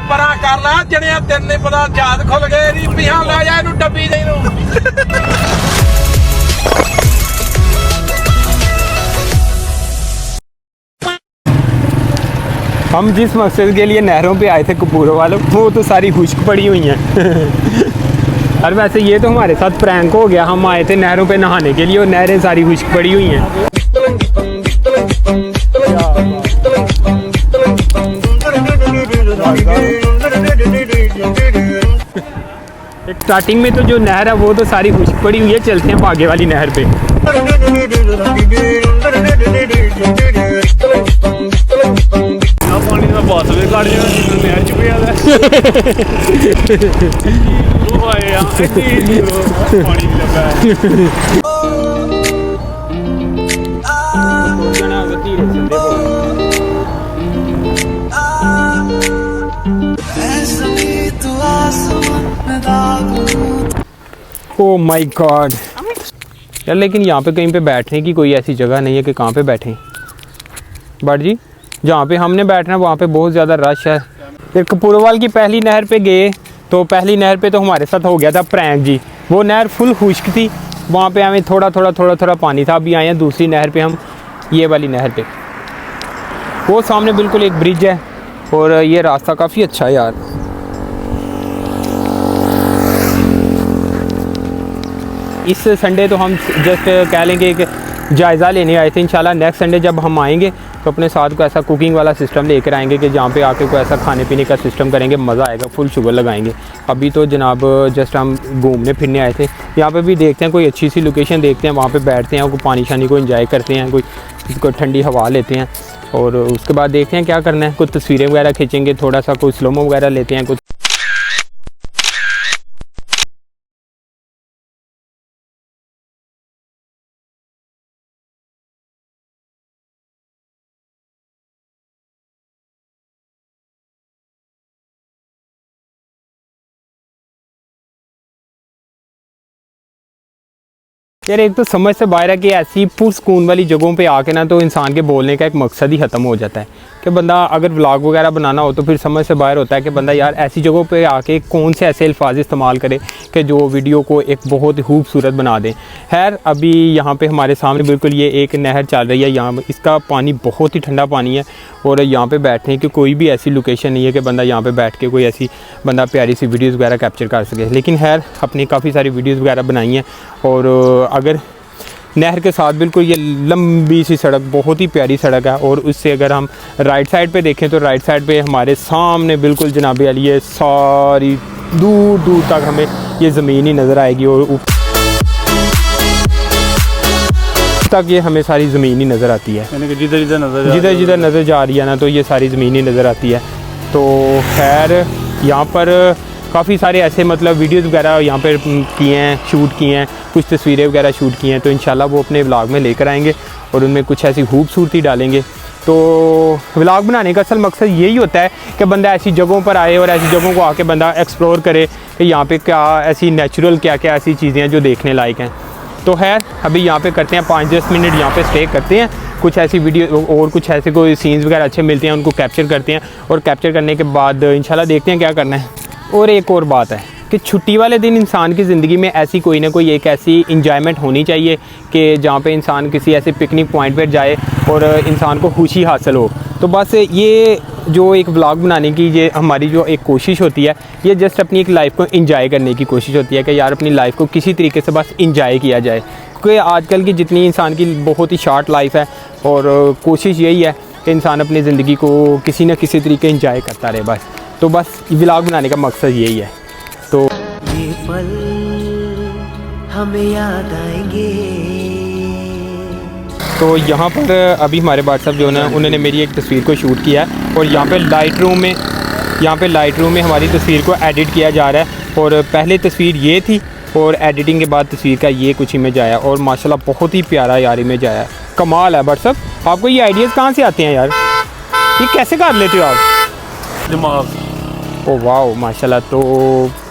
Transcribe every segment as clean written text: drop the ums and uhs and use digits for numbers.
परा कर ला जड़िया तेन नहीं पता याद खुल गए रिपियां ला जा इनू डब्बी दे नू। हम जिस मकसद के लिए नहरों पे आए थे कपूरों वालों, वो तो सारी खुश्क पड़ी हुई हैं। और वैसे ये तो हमारे साथ प्रैंक हो गया, हम आए थे नहरों पे नहाने के लिए और नहरें सारी खुश्क पड़ी हुई हैं। स्टार्टिंग में तो जो नहर है वो तो सारी खुश्क पड़ी हुई है, चलते हैं आगे वाली नहर पे। पानी का बस भी कट जाना नहर च पे पानी लगा ओ माय गॉड यार, लेकिन यहाँ पे कहीं पे बैठने की कोई ऐसी जगह नहीं है कि कहाँ पे बैठें। बट जी जहाँ पे हमने बैठना है वहाँ पे बहुत ज़्यादा रश है। फिर कपूरवाल की पहली नहर पे गए तो पहली नहर पे तो हमारे साथ हो गया था प्रैंक जी। वो नहर फुल खुश्क थी, वहाँ पे हमें थोड़ा थोड़ा पानी था। अभी आए हैं दूसरी नहर पे हम, ये वाली नहर पे। वो सामने बिल्कुल एक ब्रिज है और ये रास्ता काफ़ी अच्छा है यार। इस संडे तो हम जस्ट कह लेंगे कि जायज़ा लेने आए थे। इंशाल्लाह नेक्स्ट संडे जब हम आएंगे तो अपने साथ को ऐसा कुकिंग वाला सिस्टम लेकर आएंगे कि जहाँ पे आके कोई ऐसा खाने पीने का सिस्टम करेंगे, मज़ा आएगा, फुल शुगर लगाएंगे। अभी तो जनाब जस्ट हम घूमने फिरने आए थे। यहाँ पे भी देखते हैं कोई अच्छी सी लोकेशन देखते हैं, वहाँ पे बैठते हैं, कोई पानी शानी को एंजॉय करते हैं, कोई ठंडी हवा लेते हैं और उसके बाद देखते हैं क्या करना है। कुछ तस्वीरें वगैरह खींचेंगे, थोड़ा सा कोई स्लोमो वगैरह लेते हैं कुछ। यार एक तो समझ से बाहर है कि ऐसी पुरसकून वाली जगहों पे आके ना तो इंसान के बोलने का एक मकसद ही ख़त्म हो जाता है कि बंदा अगर व्लॉग वगैरह बनाना हो तो फिर समझ से बाहर होता है कि बंदा यार ऐसी जगहों पे आके कौन से ऐसे अल्फाज इस्तेमाल करे कि जो वीडियो को एक बहुत ही खूबसूरत बना दें। खैर अभी यहाँ पे हमारे सामने बिल्कुल ये एक नहर चल रही है, यहाँ इसका पानी बहुत ही ठंडा पानी है और यहाँ पे बैठने की कोई भी ऐसी लोकेशन नहीं है कि बंदा यहाँ पे बैठ के कोई ऐसी बंदा प्यारी सी वीडियोज़ वगैरह कैप्चर कर सके। लेकिन खैर अपनी काफ़ी सारी वीडियोज़ वगैरह बनाई हैं और अगर नहर के साथ बिल्कुल ये लंबी सी सड़क, बहुत ही प्यारी सड़क है और उससे अगर हम राइट साइड पे देखें तो राइट साइड पे हमारे सामने बिल्कुल जनाबे वाली ये सारी दूर दूर तक हमें ये ज़मीन ही नज़र आएगी और ऊपर तक ये हमें सारी ज़मीन ही नज़र आती है। जिधर जिधर नज़र जा रही है ना तो ये सारी ज़मीन ही नज़र आती है। तो खैर यहाँ पर काफ़ी सारे ऐसे मतलब वीडियोज़ वगैरह यहाँ पर किए हैं, शूट किए हैं, कुछ तस्वीरें वगैरह शूट की हैं। तो इंशाल्लाह वो अपने व्लॉग में लेकर आएंगे और उनमें कुछ ऐसी खूबसूरती डालेंगे। तो व्लॉग बनाने का असल मकसद यही होता है कि बंदा ऐसी जगहों पर आए और ऐसी जगहों को आके बंदा एक्सप्लोर करे कि यहाँ पे क्या ऐसी नेचुरल क्या क्या ऐसी चीज़ें हैं जो देखने लायक हैं। तो खैर अभी यहाँ पे करते हैं 5-10 मिनट यहाँ पे स्टे करते हैं, कुछ ऐसी वीडियो और कुछ ऐसे कोई सीन्स वगैरह अच्छे मिलते हैं उनको कैप्चर करते हैं और कैप्चर करने के बाद इंशाल्लाह देखते हैं क्या करना है। और एक और बात है कि छुट्टी वाले दिन इंसान की ज़िंदगी में ऐसी कोई ना कोई एक ऐसी इंजॉयमेंट होनी चाहिए कि जहाँ पे इंसान किसी ऐसे पिकनिक पॉइंट पर जाए और इंसान को खुशी हासिल हो। तो बस ये जो एक व्लॉग बनाने की ये हमारी जो एक कोशिश होती है, ये जस्ट अपनी एक लाइफ को इंजॉय करने की कोशिश होती है कि यार अपनी लाइफ को किसी तरीके से बस इंजॉय किया जाए। क्योंकि आजकल की जितनी इंसान की बहुत ही शॉर्ट लाइफ है और कोशिश यही है कि इंसान अपनी ज़िंदगी को किसी न किसी तरीके इंजॉय करता रहे बस। तो बस व्लॉग बनाने का मकसद यही है। तो ये पल हमें याद आएंगे। तो यहाँ पर अभी हमारे व्हाट्सएप जो है ना उन्होंने मेरी एक तस्वीर को शूट किया है और यहाँ पे लाइट रूम में हमारी तस्वीर को एडिट किया जा रहा है। और पहले तस्वीर ये थी और एडिटिंग के बाद तस्वीर का ये कुछ इमेज आया और माशाल्लाह बहुत ही प्यारा यार इमेज आया, कमाल है। व्हाट्सएप आपको ये आइडियाज़ कहाँ से आते हैं यार, ये कैसे कर लेते हो आप? दिमाग। ओ वाह माशाल्लाह। तो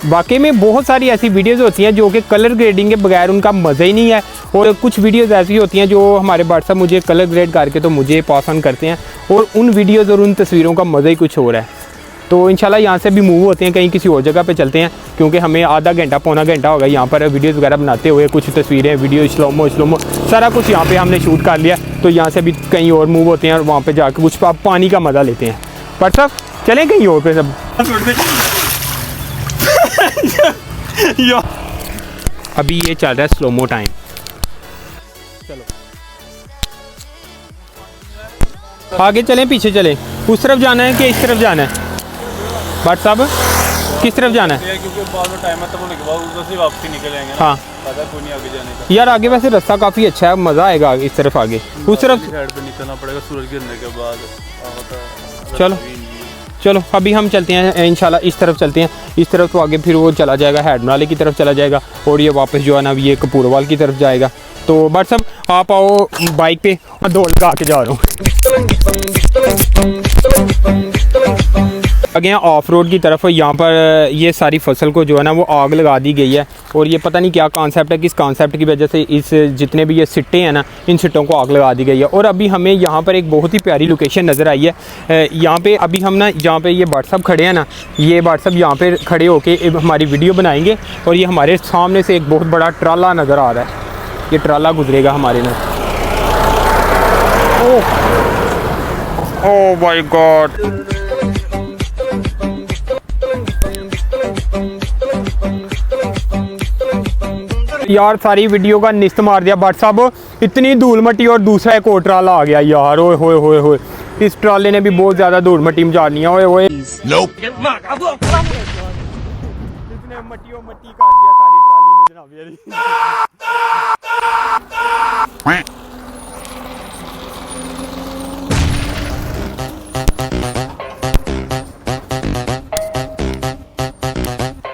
वाकई में बहुत सारी ऐसी वीडियोज़ होती हैं जो कि कलर ग्रेडिंग के बगैर उनका मज़ा ही नहीं है और कुछ वीडियोज़ ऐसी होती हैं जो हमारे व्हाट्सएप मुझे कलर ग्रेड करके तो मुझे पास ऑन करते हैं और उन वीडियोज़ और उन तस्वीरों का मज़ा ही कुछ हो रहा है। तो इंशाल्लाह यहाँ से भी मूव होते हैं, कहीं किसी और जगह पे चलते हैं, क्योंकि हमें आधा घंटा पौना घंटा होगा यहाँ पर वीडियोज़ वगैरह बनाते हुए। कुछ तस्वीरें, वीडियो, स्लोमो सारा कुछ यहाँ पे हमने शूट कर लिया। तो यहाँ से भी कहीं और मूव होते हैं और वहाँ पे जाकर कुछ पानी का मज़ा लेते हैं। पर सब चलें कहीं और पे सब। अभी ये चल रहा है स्लोमो टाइम। चलो आगे चलें पीछे चलें, उस तरफ जाना है कि इस तरफ जाना है? बट साहब किस तरफ जाना है? क्योंकि बाद में टाइम खत्म होने के बाद उधर से वापसी निकलेंगे। हाँ पता कोई नहीं आगे जाने का। यार आगे वैसे रास्ता काफ़ी अच्छा है, मज़ा आएगा इस तरफ आगे। उस तरफ साइड पे निकलना पड़ेगा सूरज गिरने के बाद। चलो चलो अभी हम चलते हैं इंशाल्लाह इस तरफ चलते हैं। इस तरफ तो आगे फिर वो चला जाएगा हैडमनाले की तरफ चला जाएगा और ये वापस जो है ना ये कपूरवाल की तरफ जाएगा। तो बट सब आप आओ बाइक पे, मैं दौड़ लगा के जा रहा हूँ आगे ऑफ रोड की तरफ। यहाँ पर ये सारी फसल को जो है ना वो आग लगा दी गई है और ये पता नहीं क्या कॉन्सेप्ट है, किस कॉन्सेप्ट की वजह से इस जितने भी ये सिट्टे हैं ना इन सिट्टों को आग लगा दी गई है। और अभी हमें यहाँ पर एक बहुत ही प्यारी लोकेशन नज़र आई है। यहाँ पे अभी हम ना जहाँ पे ये व्हाट्सअप खड़े हैं ना, ये व्हाट्सअप यहाँ पे खड़े होके हमारी वीडियो बनाएंगे और ये हमारे सामने से एक बहुत बड़ा ट्राला नज़र आ रहा है। ये ट्राला गुजरेगा हमारे ना। ओह माय गॉड, यार सारी वीडियो का निस्त मार दिया बट साहब, इतनी धूल मट्टी और दूसरा एक और ट्राला आ गया यार। ओए होए होए होए, इस ट्राले ने भी बहुत ज्यादा धूल मट्टी मचानी है। ओए होए इसने मट्टी और मट्टी काट दिया सारी ट्राली ने जनाब।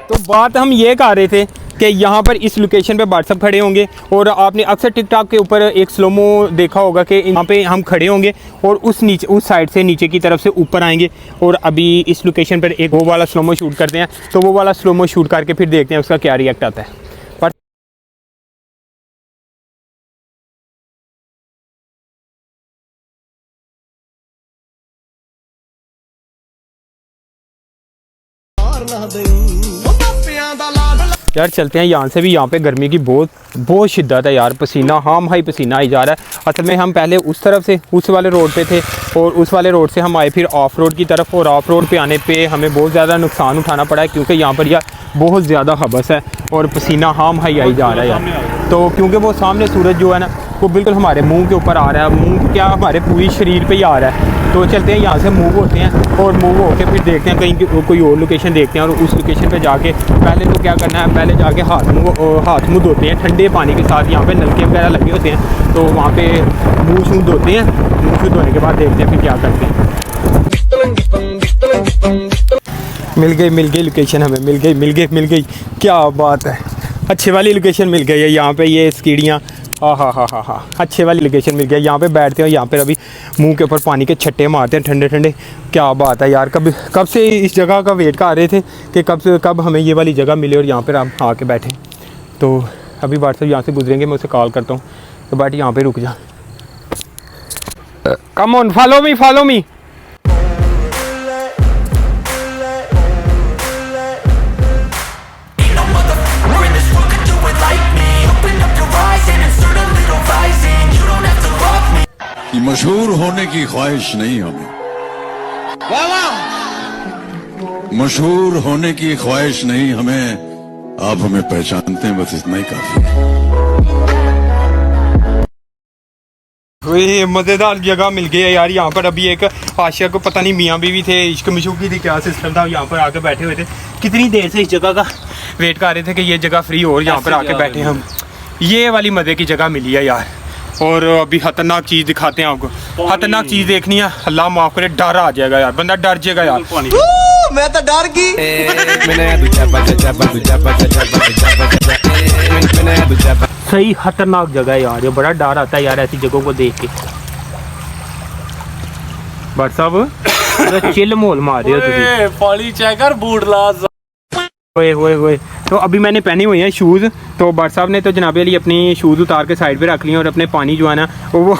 तो बात हम ये कर रहे थे कि यहाँ पर इस लोकेशन पे व्हाट्सअप खड़े होंगे और आपने अक्सर टिकटॉक के ऊपर एक स्लोमो देखा होगा कि यहाँ पे हम खड़े होंगे और उस साइड से नीचे की तरफ से ऊपर आएंगे और अभी इस लोकेशन पर एक वो वाला स्लोमो शूट करते हैं। तो वो वाला स्लोमो शूट करके फिर देखते हैं उसका क्या रिएक्ट आता है। यार चलते हैं यहाँ से भी। यहाँ पे गर्मी की बहुत शिद्दत है यार, पसीना हाम हाई पसीना आई जा रहा है। असल में हम पहले उस तरफ से उस वाले रोड पे थे और उस वाले रोड से हम आए फिर ऑफ रोड की तरफ और ऑफ रोड पे आने पे हमें बहुत ज़्यादा नुकसान उठाना पड़ा है क्योंकि यहाँ पर यार बहुत ज़्यादा हबस है और पसीना हाम हाई आई जा रहा है यार। तो क्योंकि वो सामने सूरज जो है ना वो बिल्कुल हमारे मुंह के ऊपर आ रहा है, मुंह क्या हमारे पूरी शरीर पे ही आ रहा है। तो चलते हैं यहाँ से मूव होते हैं और मूव होके फिर देखते हैं कहीं कोई और लोकेशन देखते हैं और उस लोकेशन पे जाके पहले तो क्या करना है, पहले जाके हाथ मुँह धोते हैं ठंडे पानी के साथ। यहाँ पे नलके वगैरह लगे होते हैं तो वहाँ पे मुँह शूँ धोते हैं। मुँह शूँ धोने के बाद देखते हैं फिर क्या करते हैं। मिल गई लोकेशन हमें, मिल गई। क्या बात है, अच्छे वाली लोकेशन मिल गई है। यहाँ पे ये सीढ़ियाँ, हाँ अच्छे वाली लोकेशन मिल गया। यहाँ पे बैठते हैं, यहाँ पे अभी मुंह के ऊपर पानी के छट्टे मारते हैं ठंडे ठंडे। क्या बात है यार, कब से इस जगह का वेट कर रहे थे कि कब हमें ये वाली जगह मिले और यहाँ पर हम आके बैठे। तो अभी व्हाट्सएप यहाँ से गुजरेंगे, मैं उसे कॉल करता हूँ। तो बैठ यहाँ पे रुक जा, कम ऑन फॉलो मी। मशहूर होने की ख्वाहिश नहीं हमें, मशहूर होने की ख्वाहिश नहीं हमें, आप हमें पहचानते हैं बस इतना ही काफी है। मज़ेदार जगह मिल गई है यार। यहाँ पर अभी एक आशिक को पता नहीं मियाँ बीवी थे, इश्क मिशूकी थी, क्या सिस्टम था, यहाँ पर आके बैठे हुए थे। कितनी देर से इस जगह का वेट कर रहे थे कि ये जगह फ्री हो और यहाँ पर आके बैठे हम। ये वाली मज़े की जगह मिली है यार। और अभी खतरनाक चीज़ दिखाते हैं आपको। खतरनाक चीज़ देखनी है, अल्लाह माफ़ करे, डर आ जाएगा यार, बंदा डर जाएगा यार। मैं तो डर गई। सही खतरनाक जगह है यार, ये बड़ा डर आता है यार ऐसी जगहों को देख के। बट साहब चिल मोल मार रहे हो तुम। पानी चेक कर, बूट ला। ओए तो अभी मैंने पहने हुए हैं शूज़। तो बट साहब ने तो जनाबे अली अपनी शूज़ उतार के साइड पे रख लिए और अपने पानी जो है ना वो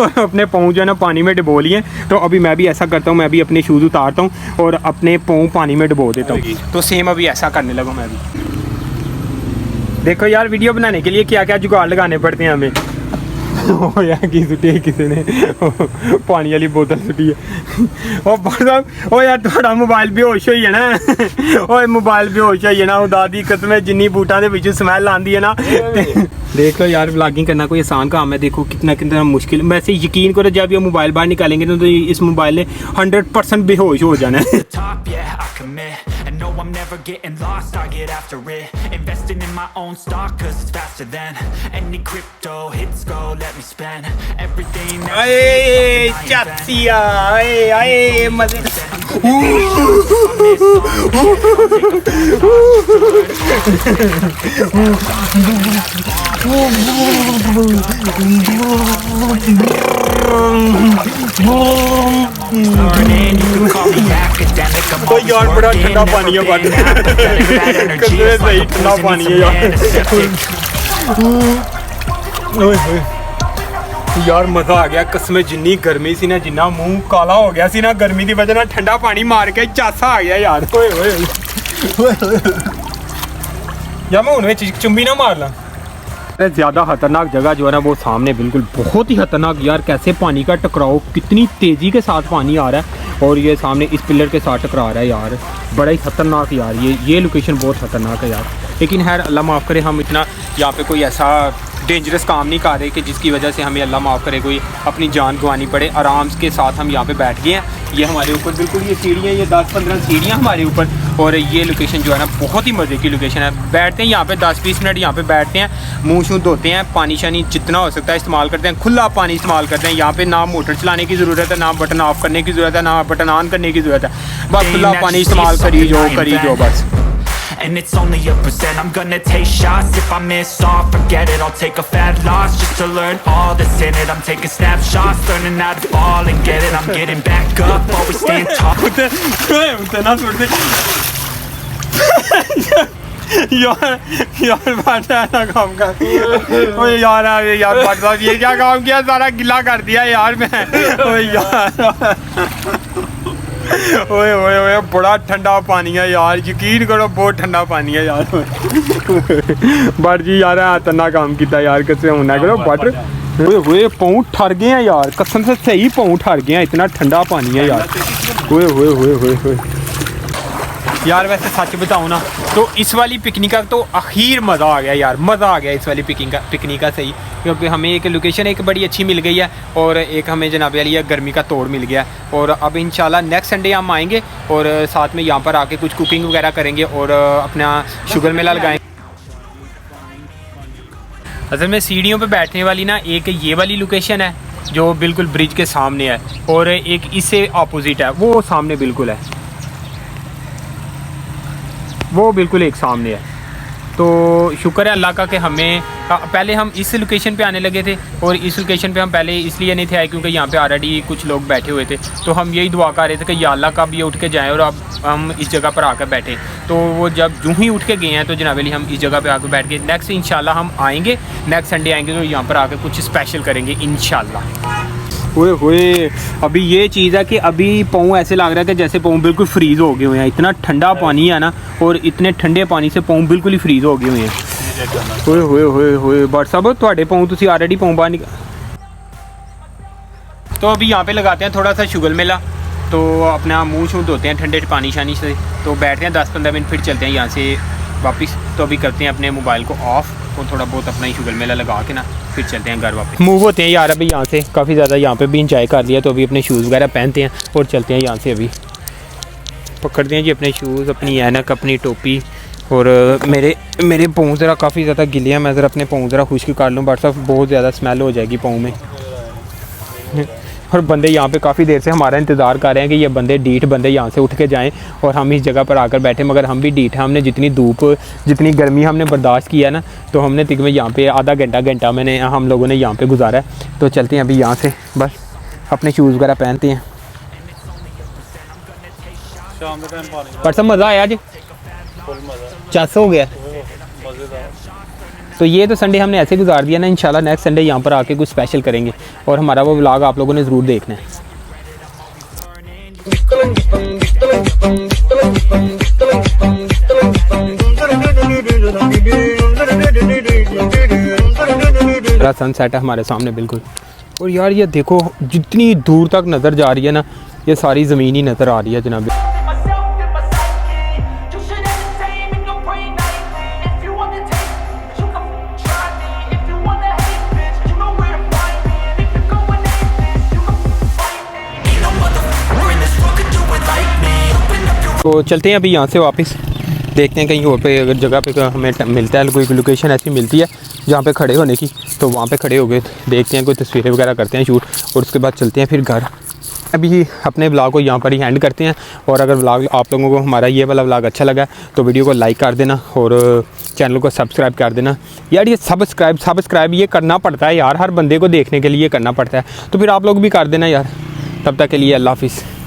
अपने पाँव जो है ना पानी में डुबो लिए। तो अभी मैं भी ऐसा करता हूँ, मैं भी अपने शूज़ उतारता हूँ और अपने पाँव पानी में डुबो देता हूँ। तो सेम अभी ऐसा करने लगा मैं भी। देखो यार वीडियो बनाने के लिए क्या क्या जुगाड़ लगाने पड़ते हैं हमें। ओ यार की सुटी है किसी ने पानी वाली बोतल सुटी है। ओ साहब ओ यार थोड़ा मोबाइल बेहोश होई है ना। ओ मोबाइल बेहोश होई है ना, दादी कसम जिन्नी बूटा के विच स्मैल आंदी है ना। देख लो यार व्लॉगिंग करना कोई आसान काम है। देखो कितना कितना मुश्किल, वैसे यकीन करो जब ये मोबाइल बाहर निकालेंगे तो इस मोबाइल ने 100% बेहोश हो जाना है। I'm never getting lost, I get after it. Investing in my own stock, cause it's faster than any crypto hits go, let me spend everything that Hey, chatsiya, hey, maze. तो यार बड़ा ठंडा पानी है बट कितने सही ठंडा पानी है यार मज़ा आ गया कसम। जिन्नी गर्मी सी ना, जिन्ना मुंह काला हो गया सी ना गर्मी की वजह ना, ठंडा पानी मार के चासा आ गया यार। यार मैं उन्हें चुंबी ना मार ला। ज़्यादा खतरनाक जगह जो है ना वो सामने, बिल्कुल बहुत ही खतरनाक यार। कैसे पानी का टकराव, कितनी तेज़ी के साथ पानी आ रहा है और ये सामने इस पिलर के साथ टकरा रहा है यार। बड़ा ही खतरनाक यार, ये लोकेशन बहुत खतरनाक है यार। लेकिन खैर अल्लाह माफ़ करे, हम इतना यहाँ पे कोई ऐसा डेंजरस काम नहीं कर रहे कि जिसकी वजह से हमें अल्लाह माफ़ करे कोई अपनी जान गंवानी पड़े। आराम के साथ हम यहाँ पे बैठ गए हैं। ये हमारे ऊपर बिल्कुल ये सीढ़ियाँ, ये 10-15 सीढ़ियाँ हमारे ऊपर, और ये लोकेशन जो है ना बहुत ही मज़े की लोकेशन है। बैठते हैं यहाँ पे 10-20 मिनट यहाँ पे बैठते हैं, मुँह शूँ धोते हैं, पानी शानी जितना हो सकता है इस्तेमाल करते हैं, खुला पानी इस्तेमाल करते हैं। यहाँ पे ना मोटर चलाने की ज़रूरत है, ना बटन ऑफ करने की ज़रूरत है, ना बटन ऑन करने की ज़रूरत है, बस खुला पानी इस्तेमाल करी जो बस। And it's only 1%, I'm gonna take shots. If I miss all, forget it, I'll take a fat loss just to learn all that's in it. I'm taking snapshots, learning how to fall and get it. I'm getting back up, always stand tall. यार बात ना काम कर। ओए यार बात साहब ये क्या काम किया, सारा गिला कर दिया यार मैं। ओए यार ओए ओए ओए बड़ा ठंडा पानी है यार, यकीन करो बहुत ठंडा पानी है यार। बट जी यार इतना काम किया यार, कैसे होना करो बट ओए पाँव ठर गए हैं यार, कसम से सही पाँव ठर गए हैं, इतना ठंडा पानी है यार। ओए ओए ओए ओए ओए यार वैसे सच बताऊँ ना तो इस वाली पिकनिक का तो आखिर मज़ा आ गया यार, मज़ा आ गया इस वाली पिकनिक का सही, क्योंकि हमें एक लोकेशन एक बड़ी अच्छी मिल गई है और एक हमें जनाब वाली गर्मी का तोड़ मिल गया। और अब इंशाल्लाह नेक्स्ट संडे हम आएंगे और साथ में यहाँ पर आके कुछ कुकिंग वगैरह करेंगे और अपना शुगर मेला लगाएंगे। असल में सीढ़ियों पे बैठने वाली ना एक ये वाली लोकेशन है जो बिल्कुल ब्रिज के सामने है, और एक इससे अपोजिट है, वो सामने बिल्कुल है, वो बिल्कुल एक सामने है। तो शुक्र है अल्लाह का कि हमें पहले हम इस लोकेशन पे आने लगे थे, और इस लोकेशन पे हम पहले इसलिए नहीं थे आए क्योंकि यहाँ पे ऑलरेडी कुछ लोग बैठे हुए थे। तो हम यही दुआ कर रहे थे कि या अल्लाह कब ये उठ के जाएँ और अब हम इस जगह पर आकर बैठे। तो वो जब यूँ ही उठ के गए हैं तो जनाब अली हम इस जगह पर आकर बैठ गए। नेक्स्ट इंशाल्लाह हम आएँगे, नेक्स्ट संडे आएँगे तो यहाँ पर आकर कुछ स्पेशल करेंगे इंशाल्लाह। ओए होए अभी ये चीज़ है कि अभी पाँव ऐसे लग रहा है कि जैसे पाँव बिल्कुल फ्रीज़ हो गए हुए हैं, इतना ठंडा पानी है ना, और इतने ठंडे पानी से पाँव बिल्कुल ही फ्रीज़ हो गए हुए हैं। ओए होए होए होए बट सब थोड़े पाँव तुसी ऑलरेडी पाँव बाहर निकाल। तो अभी यहाँ पे लगाते हैं थोड़ा सा शुगर मेला, तो अपना मुँह शूँ धोते हैं ठंडे पानी शानी से, तो बैठते हैं 10-15 मिनट, फिर चलते हैं यहाँ से वापस। तो अभी करते हैं अपने मोबाइल को ऑफ और थोड़ा बहुत अपना ही शुगर मेला लगा के ना फिर चलते हैं घर वापस। मूव होते हैं यार अभी यहाँ से, काफ़ी ज़्यादा यहाँ पे भी इंजॉय कर लिया, तो अभी अपने शूज़ वगैरह पहनते हैं और चलते हैं यहाँ से। अभी पकड़ते हैं जी अपने शूज़, अपनी ऐनक, अपनी टोपी, और मेरे पाँव ज़रा काफ़ी ज़्यादा गिले हैं, मैं ज़रा अपने पाँव ज़रा खुश्क कर लूँ, बट सब बहुत ज़्यादा स्मेल हो जाएगी पाँव में। और बंदे यहाँ पे काफ़ी देर से हमारा इंतज़ार कर रहे हैं कि ये बंदे डीठ बंदे यहाँ से उठ के जाएं और हम इस जगह पर आकर बैठे, मगर हम भी डीठ हैं। हमने जितनी धूप जितनी गर्मी हमने बर्दाश्त किया ना, तो हमने तक में यहाँ पे आधा घंटा हम लोगों ने यहाँ पे गुजारा है। तो चलते हैं अभी यहाँ से, बस अपने शूज़ वगैरह पहनते हैं। पर सब मज़ा आया आज, चस हो गया। तो ये तो संडे हमने ऐसे गुजार दिया ना, इंशाल्लाह नेक्स्ट संडे यहाँ पर आके कुछ स्पेशल करेंगे और हमारा वो व्लॉग आप लोगों ने ज़रूर देखना है। सनसेट है हमारे सामने बिल्कुल। और यार ये देखो जितनी दूर तक नज़र जा रही है ना, ये सारी ज़मीन ही नज़र आ रही है जनाब। तो चलते हैं अभी यहाँ से वापस, देखते हैं कहीं और पे अगर जगह पे हमें मिलता है, कोई लोकेशन ऐसी मिलती है जहाँ पे खड़े होने की, तो वहाँ पे खड़े हो गए देखते हैं, कोई तस्वीरें वगैरह करते हैं शूट, और उसके बाद चलते हैं फिर घर। अभी अपने व्लॉग को यहाँ पर ही एंड करते हैं। और अगर व्लॉग आप लोगों को हमारा ये वाला व्लॉग अच्छा लगा तो वीडियो को लाइक कर देना और चैनल को सब्सक्राइब कर देना। यार ये सब्सक्राइब ये करना पड़ता है यार, हर बंदे को देखने के लिए करना पड़ता है, तो फिर आप लोग भी कर देना यार। तब तक के लिए अल्लाह हाफिज़।